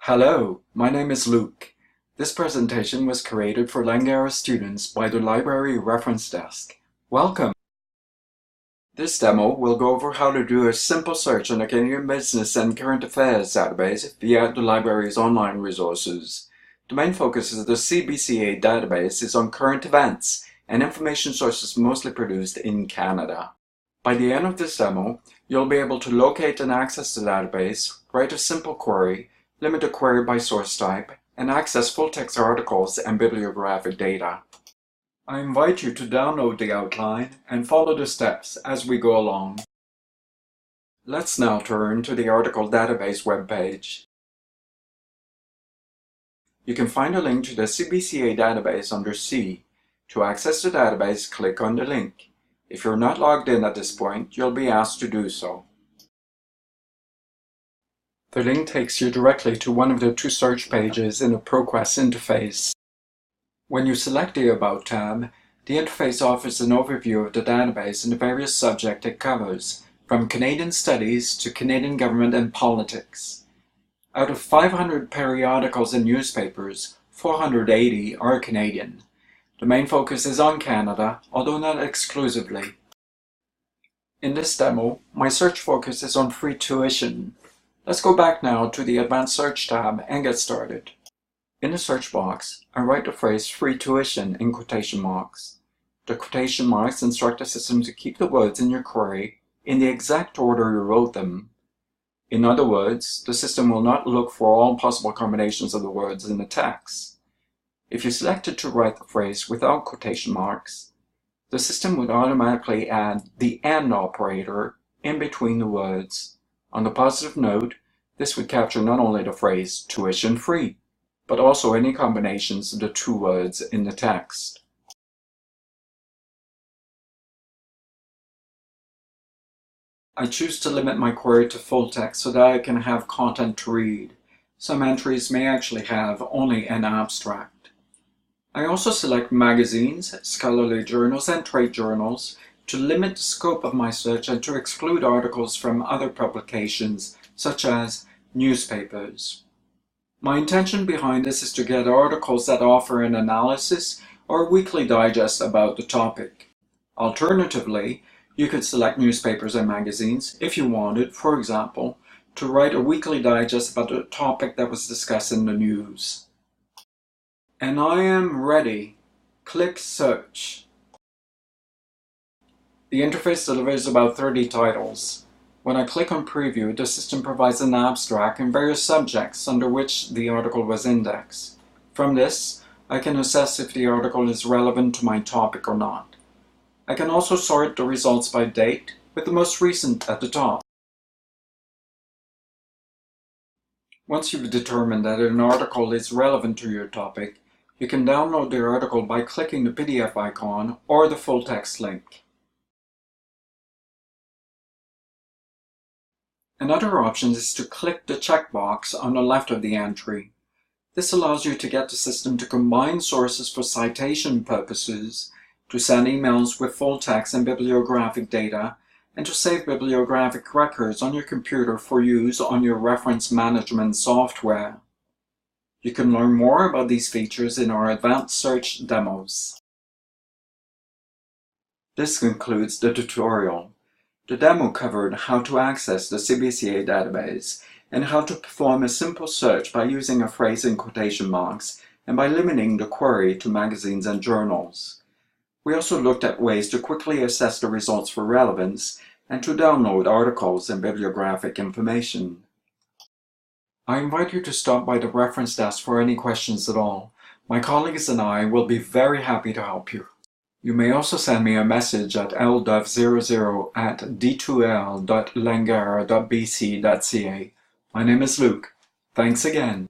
Hello, my name is Luke. This presentation was created for Langara students by the Library Reference Desk. Welcome! This demo will go over how to do a simple search on the Canadian Business and Current Affairs database via the library's online resources. The main focus of the CBCA database is on current events and information sources mostly produced in Canada. By the end of this demo, you'll be able to locate and access the database, write a simple query, limit the query by source type, and access full-text articles and bibliographic data. I invite you to download the outline and follow the steps as we go along. Let's now turn to the article database webpage. You can find a link to the CBCA database under C. To access the database, click on the link. If you're not logged in at this point, you'll be asked to do so. The link takes you directly to one of the two search pages in the ProQuest interface. When you select the About tab, the interface offers an overview of the database and the various subjects it covers, from Canadian studies to Canadian government and politics. Out of 500 periodicals and newspapers, 480 are Canadian. The main focus is on Canada, although not exclusively. In this demo, my search focus is on free tuition. Let's go back now to the Advanced Search tab and get started. In the search box, I write the phrase free tuition in quotation marks. The quotation marks instruct the system to keep the words in your query in the exact order you wrote them. In other words, the system will not look for all possible combinations of the words in the text. If you selected to write the phrase without quotation marks, the system would automatically add the AND operator in between the words. On the positive note, this would capture not only the phrase tuition free, but also any combinations of the two words in the text. I choose to limit my query to full text so that I can have content to read. Some entries may actually have only an abstract. I also select magazines, scholarly journals, and trade journals to limit the scope of my search and to exclude articles from other publications, such as newspapers. My intention behind this is to get articles that offer an analysis or a weekly digest about the topic. Alternatively, you could select newspapers and magazines if you wanted, for example, to write a weekly digest about the topic that was discussed in the news. And I am ready. Click Search. The interface delivers about 30 titles. When I click on Preview, the system provides an abstract and various subjects under which the article was indexed. From this, I can assess if the article is relevant to my topic or not. I can also sort the results by date, with the most recent at the top. Once you've determined that an article is relevant to your topic, you can download the article by clicking the PDF icon or the full text link. Another option is to click the checkbox on the left of the entry. This allows you to get the system to combine sources for citation purposes, to send emails with full text and bibliographic data, and to save bibliographic records on your computer for use on your reference management software. You can learn more about these features in our advanced search demos. This concludes the tutorial. The demo covered how to access the CBCA database and how to perform a simple search by using a phrase in quotation marks and by limiting the query to magazines and journals. We also looked at ways to quickly assess the results for relevance and to download articles and bibliographic information. I invite you to stop by the reference desk for any questions at all. My colleagues and I will be very happy to help you. You may also send me a message at l.00@d2l.langara.bc.ca. My name is Luke. Thanks again.